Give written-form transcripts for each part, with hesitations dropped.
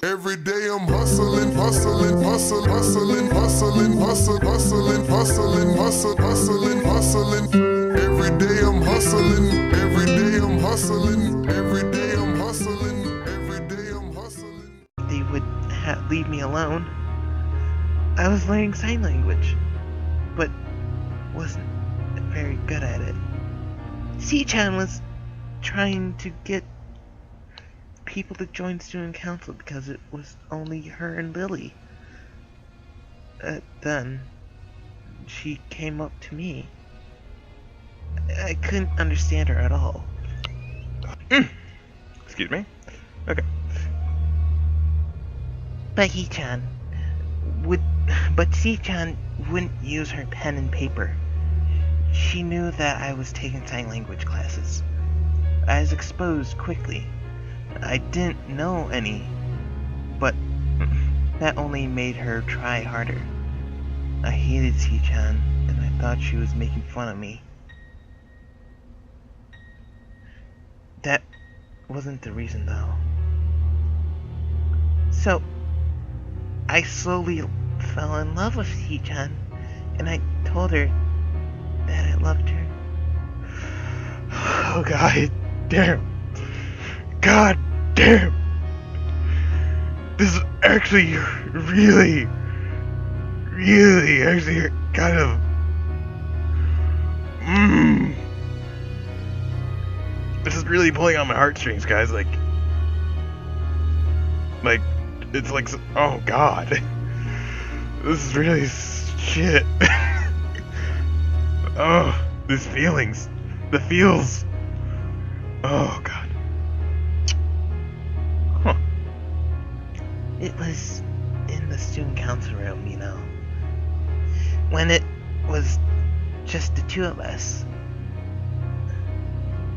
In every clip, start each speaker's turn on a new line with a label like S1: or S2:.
S1: Every day I'm hustling, hustling, hustling, hustling, hustling, hustling, hustling, hustling, hustling, hustling, hustling. Every day I'm hustling, every day I'm hustling, every day I'm hustling, every day I'm hustling.
S2: They would leave me alone. I was learning sign language, but wasn't very good at it. C-chan was trying to get people to join student council because it was only her and Lily. Then she came up to me. I couldn't understand her at all.
S3: Excuse me? Okay.
S2: But C-chan wouldn't use her pen and paper. She knew that I was taking sign language classes. I was exposed quickly. I didn't know any, but that only made her try harder. I hated C-chan, and I thought she was making fun of me. That wasn't the reason, though. So, I slowly fell in love with C-chan, and I told her that I loved her.
S3: Oh, God damn. God damn. This is actually really actually kind of... This is really pulling on my heartstrings, guys. Like, it's like, oh God. This is really shit. Oh, these feelings. The feels. Oh, God. Huh.
S2: It was in the student council room, you know. When it was just the two of us.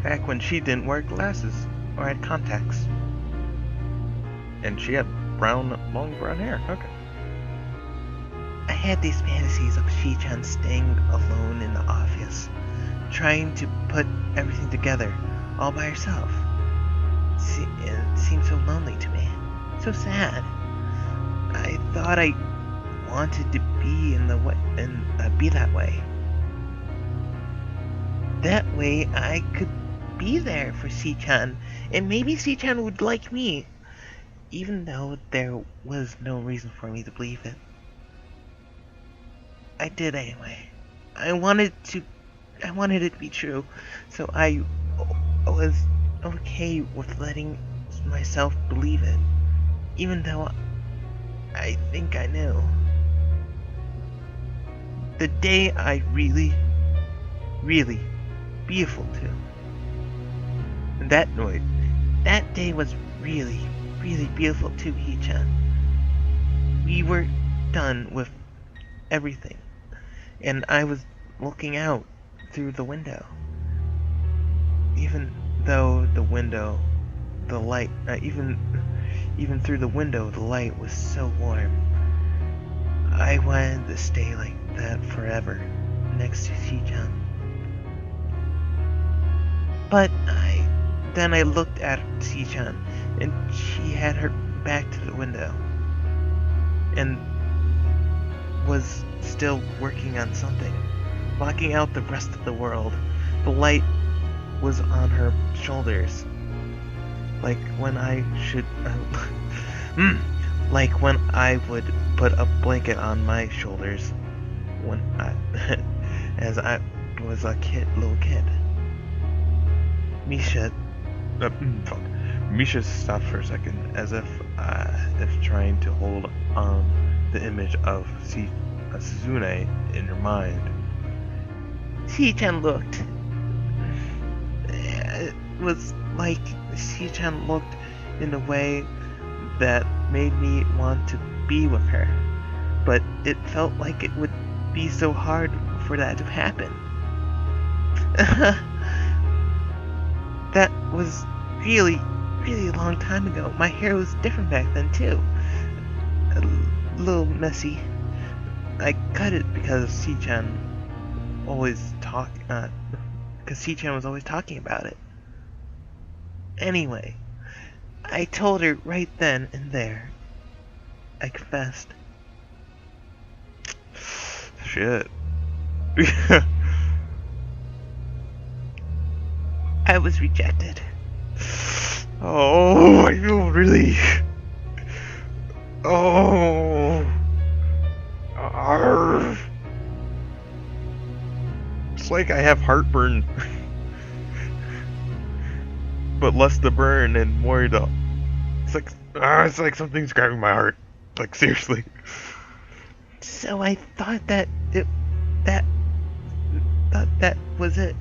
S3: Back when she didn't wear glasses or had contacts. And she had long brown hair. Okay.
S2: I had these fantasies of Shi-chan staying alone in the office, trying to put everything together all by herself. It seemed so lonely to me, so sad. I thought I wanted to be be that way. That way, I could be there for C-chan, and maybe C-chan would like me, even though there was no reason for me to believe it. I did anyway. I wanted it to be true, so I was okay with letting myself believe it, even though I think I knew. The day I really beautiful too. And that day was really beautiful too, Hee-chan. We were done with everything, and I was looking out through the window. Even though the light, even through the window, the light was so warm. I wanted to stay like that forever, next to Shi-chan. But then I looked at Shi-chan, and she had her back to the window, and was still working on something, blocking out the rest of the world. The light was on her shoulders, like when I should, like when I would put a blanket on my shoulders when as I was a little kid.
S3: Misha stopped for a second, as if trying to hold on the image of Suzune in her mind.
S2: Shi-chan looked. It was like Shi-chan looked in a way that made me want to be with her, but it felt like it would be so hard for that to happen. That was really a long time ago. My hair was different back then too. A little messy. I cut it because C-chan was always talking about it. Anyway, I told her right then and there. I confessed.
S3: Shit.
S2: I was rejected.
S3: Oh, I feel really... Oh... Arrgh. It's like I have heartburn. But less the burn and more the... It's like something's grabbing my heart. Like, seriously.
S2: So I thought that that was it,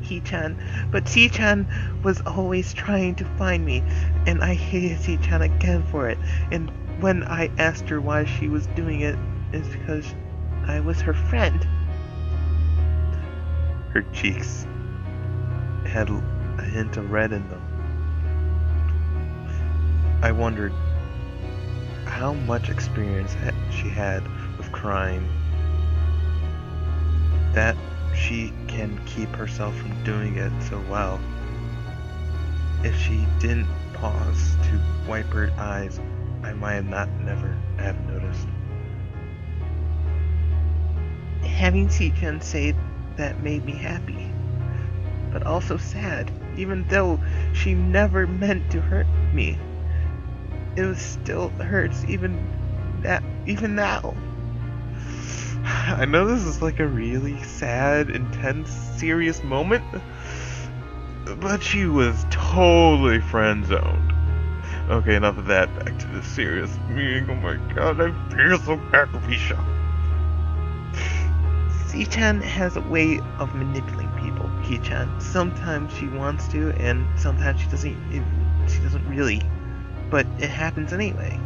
S2: Hee-chan. But Hee-chan was always trying to find me, and I hated Hee-chan again for it. And when I asked her why she was doing it, it's because I was her friend.
S3: Her cheeks had a hint of red in them. I wondered how much experience she had with crying, that she can keep herself from doing it so well. If she didn't pause to wipe her eyes, I might never have noticed.
S2: Having Hee-chan say that made me happy, but also sad, even though she never meant to hurt me. It was still hurts even now.
S3: I know this is like a really sad, intense, serious moment, but she was totally friend-zoned. Okay, enough of that. Back to the serious meaning. Oh my god, I feel so bad for Risha.
S2: Hee-chan has a way of manipulating people, Hee-chan. Sometimes she wants to, and sometimes she doesn't really. But it happens anyway.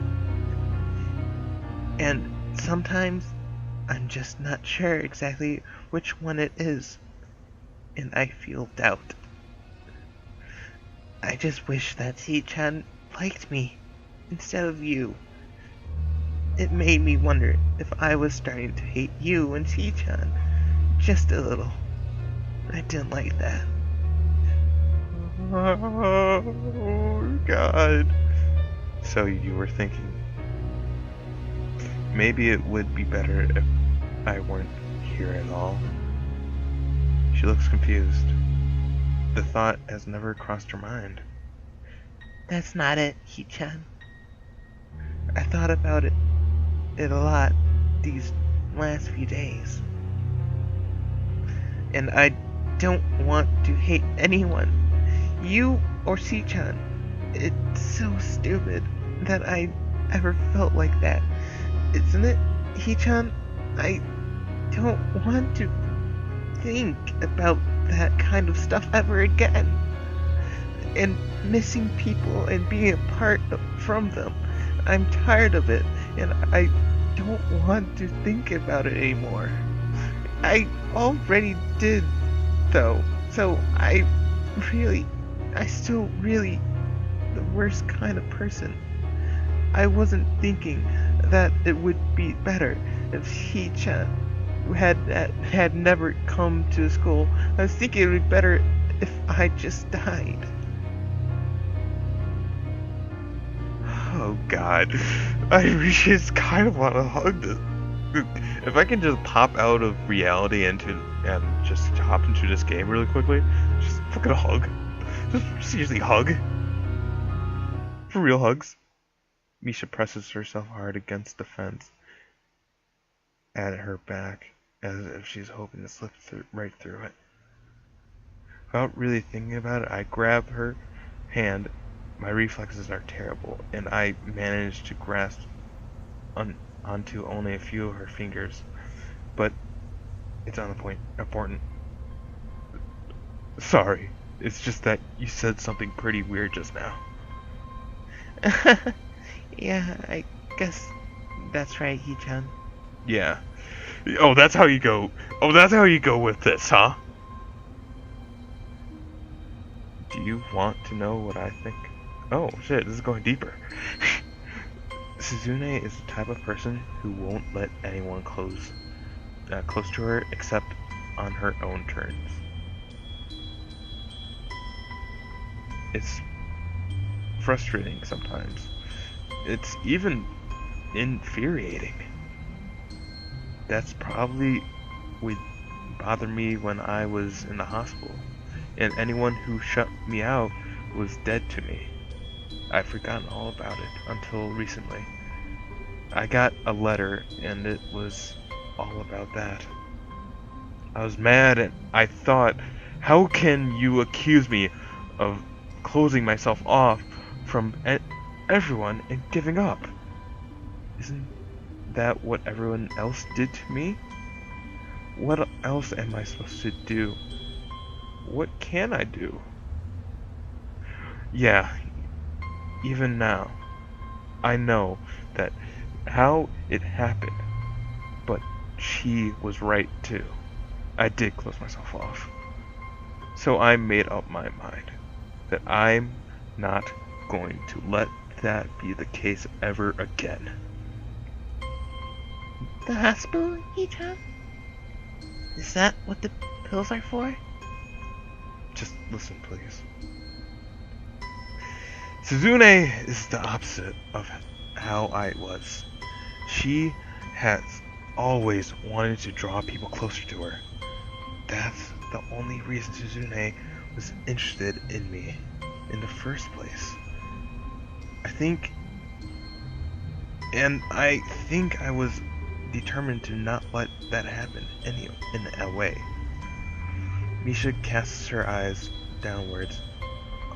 S2: And sometimes I'm just not sure exactly which one it is. And I feel doubt. I just wish that Hee-chan liked me instead of you. It made me wonder if I was starting to hate you and Hee-chan just a little. I didn't like that.
S3: Oh god. So you were thinking, maybe it would be better if I weren't here at all? She looks confused. The thought has never crossed her mind.
S2: That's not it, Hee-chan. I thought about it a lot these last few days. And I don't want to hate anyone, you or Hee-chan. It's so stupid that I ever felt like that, isn't it, Hee-chan? I don't want to think about that kind of stuff ever again. And missing people and being apart from them. I'm tired of it, and I don't want to think about it anymore. I already did, though, so I still really the worst kind of person. I wasn't thinking that it would be better if Hee-chan had never come to school. I was thinking it would be better if I just died.
S3: Oh god, I just kind of want to hug this. If I can just pop out of reality and just hop into this game really quickly, just fucking hug. Just seriously hug. For real hugs. Misha presses herself hard against the fence at her back, as if she's hoping to slip right through it. Without really thinking about it, I grab her hand. My reflexes are terrible, and I manage to grasp onto only a few of her fingers. But it's on the point. Important. Sorry. It's just that you said something pretty weird just now.
S2: Yeah, I guess that's right, Hee-chan.
S3: Yeah. Oh, that's how you go. Oh, that's how you go with this, huh? Do you want to know what I think? Oh, shit, this is going deeper. Suzune is the type of person who won't let anyone close to her except on her own terms. It's frustrating sometimes. It's even infuriating. That's probably would bother me when I was in the hospital, and anyone who shut me out was dead to me. I'd forgotten all about it until recently. I got a letter, and it was all about that. I was mad, and I thought, how can you accuse me of closing myself off from everyone and giving up? Isn't that what everyone else did to me? What else am I supposed to do? What can I do? Yeah, even now, I know that how it happened, but she was right too. I did close myself off. So I made up my mind that I'm not going to let that be the case ever again.
S2: The hospital, Ichan? Is that what the pills are for?
S3: Just listen, please. Suzune is the opposite of how I was. She has always wanted to draw people closer to her. That's the only reason Suzune was interested in me in the first place. I think I was determined to not let that happen in a way. Misha casts her eyes downwards,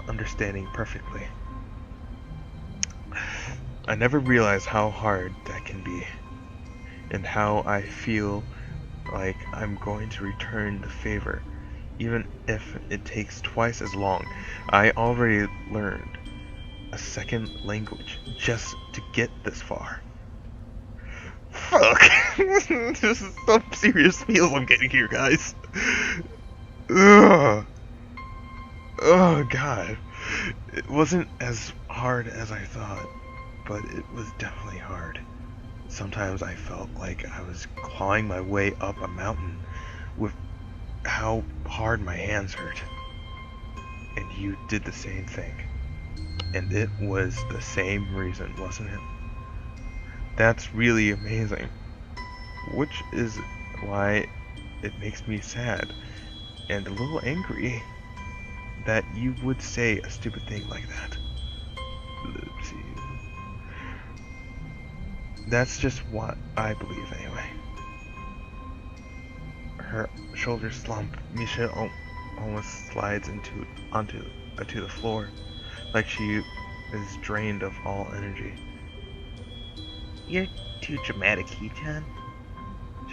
S3: understanding perfectly. I never realized how hard that can be, and how I feel like I'm going to return the favor, even if it takes twice as long. I already learned a second language just to get this far. Fuck! This is some serious feels I'm getting here, guys. Ugh. Oh god. It wasn't as hard as I thought, but it was definitely hard. Sometimes I felt like I was clawing my way up a mountain with how hard my hands hurt. And you did the same thing. And it was the same reason, wasn't it? That's really amazing. Which is why it makes me sad and a little angry that you would say a stupid thing like that. Oopsie. That's just what I believe anyway. Her shoulders slump. Misha almost slides onto the floor, like she is drained of all energy.
S2: You're too dramatic, Ichan.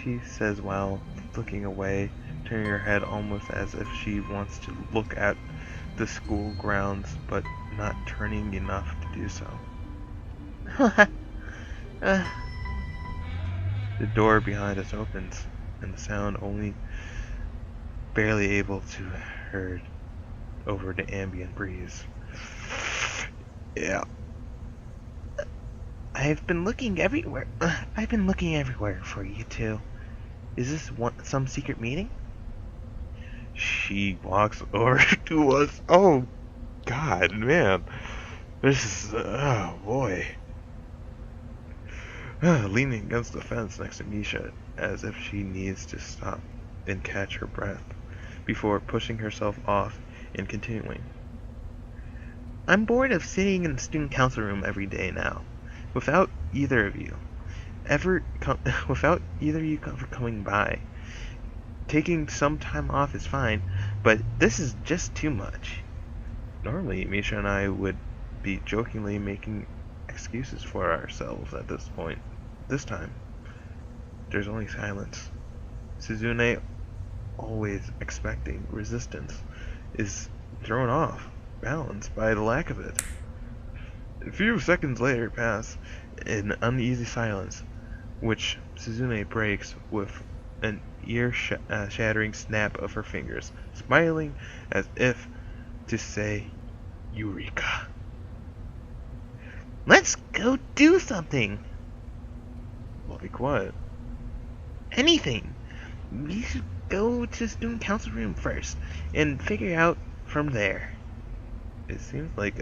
S3: She says while looking away, turning her head almost as if she wants to look at the school grounds, but not turning enough to do so. The door behind us opens, and the sound only barely able to heard over the ambient breeze. Yeah.
S2: I've been looking everywhere. For you two. Is this some secret meeting?
S3: She walks over to us. Oh, God, man. This is, oh, boy. Leaning against the fence next to Misha, as if she needs to stop and catch her breath, before pushing herself off and continuing.
S2: I'm bored of sitting in the student council room every day now, without either of you ever coming by. Taking some time off is fine, but this is just too much.
S3: Normally, Misha and I would be jokingly making excuses for ourselves at this point. This time, there's only silence. Suzune, always expecting resistance, is thrown off balance by the lack of it. A few seconds later pass in uneasy silence, which Suzune breaks with an ear-shattering snap of her fingers, smiling as if to say, Eureka.
S2: Let's go do something.
S3: Like what?
S2: Anything. We should go to the student council room first and figure out from there.
S3: It seems like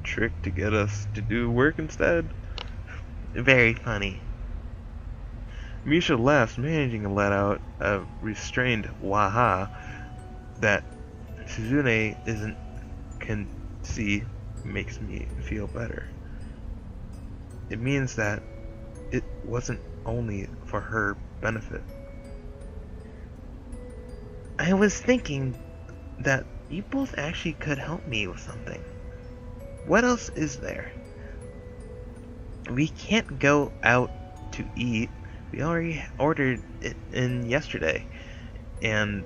S3: trick to get us to do work instead?
S2: Very funny.
S3: Misha laughs, managing to let out a restrained waha that Suzune can see makes me feel better. It means that it wasn't only for her benefit.
S2: I was thinking that you both actually could help me with something. What else is there? We can't go out to eat. We already ordered it in yesterday, and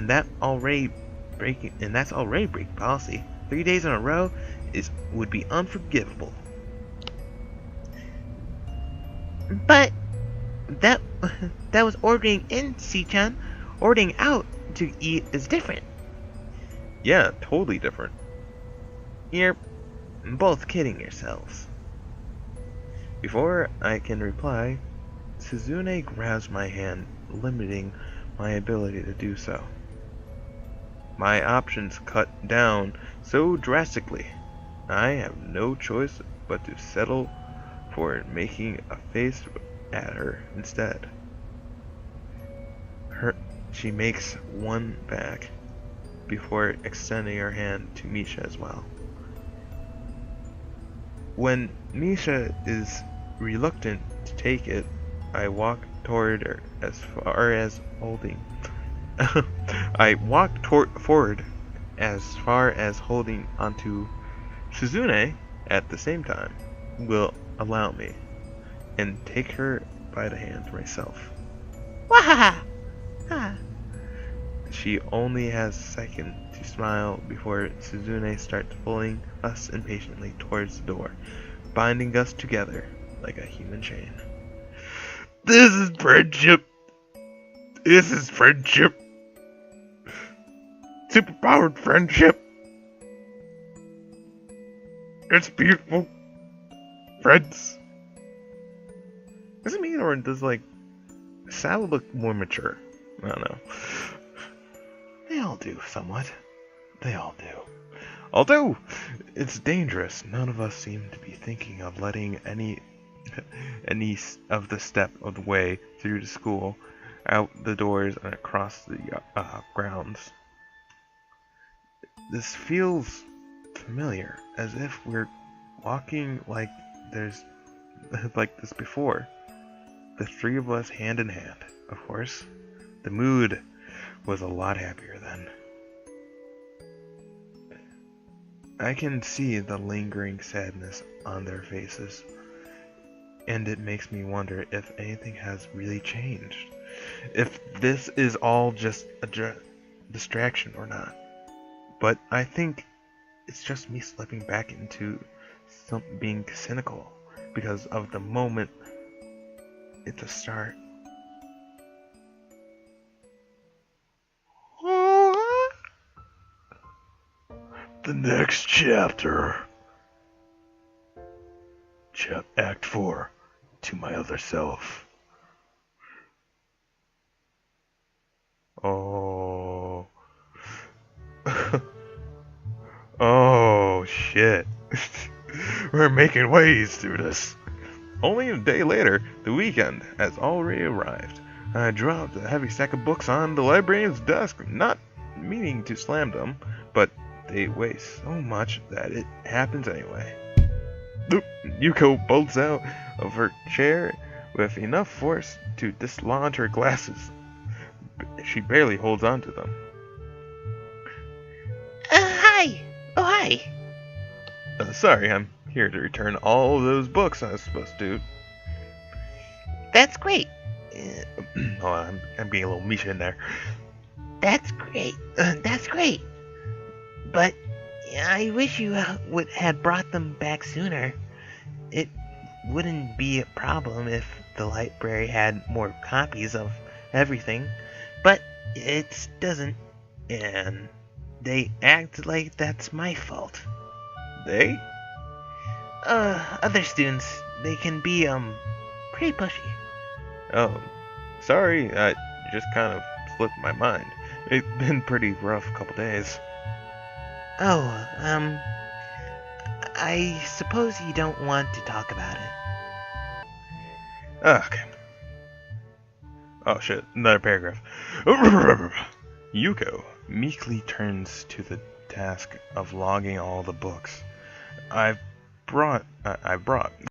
S2: that's already break policy. 3 days in a row would be unforgivable. But that was ordering in, C-chan. Ordering out to eat is different.
S3: Yeah, totally different.
S2: You're both kidding yourselves.
S3: Before I can reply, Suzune grabs my hand, limiting my ability to do so. My options cut down so drastically, I have no choice but to settle for making a face at her instead. She makes one back before extending her hand to Misha as well. When Misha is reluctant to take it, I walk toward her as far as holding. Forward as far as holding onto Suzune at the same time will allow me, and take her by the hand myself.
S2: Wahaha! Ha!
S3: She only has a second to smile before Suzune starts pulling us impatiently towards the door, binding us together like a human chain. This is friendship! This is friendship! Superpowered friendship! It's beautiful! Friends! Does it mean, or does, Sal look more mature? I don't know. They all do, somewhat. They all do. Although, it's dangerous, none of us seem to be thinking of letting any of the step of the way through the school, out the doors, and across the grounds. This feels familiar, as if we're walking like this before. The three of us hand in hand, of course. The mood was a lot happier then. I can see the lingering sadness on their faces, and it makes me wonder if anything has really changed. If this is all just a distraction or not. But I think it's just me slipping back into being cynical because of the moment it's a start. The next chapter. Act 4. To my other self. Oh. Oh, shit. We're making waves through this. Only a day later, the weekend has already arrived. I dropped a heavy stack of books on the librarian's desk, not meaning to slam them, but they weigh so much that it happens anyway. Yuko bolts out of her chair with enough force to dislodge her glasses. She barely holds on to them.
S2: Hi! Oh, hi!
S3: Sorry, I'm here to return all of those books I was supposed to.
S2: That's great.
S3: Oh, I'm being a little Misha in there.
S2: That's great. That's great. But I wish you had brought them back sooner. It wouldn't be a problem if the library had more copies of everything, but it doesn't, and they act like that's my fault.
S3: They?
S2: Other students, they can be, pretty pushy.
S3: Oh, sorry, I just kind of slipped my mind. It's been pretty rough couple days.
S2: Oh, I suppose you don't want to talk about it.
S3: Okay. Oh shit, another paragraph. Yuko meekly turns to the task of logging all the books I've brought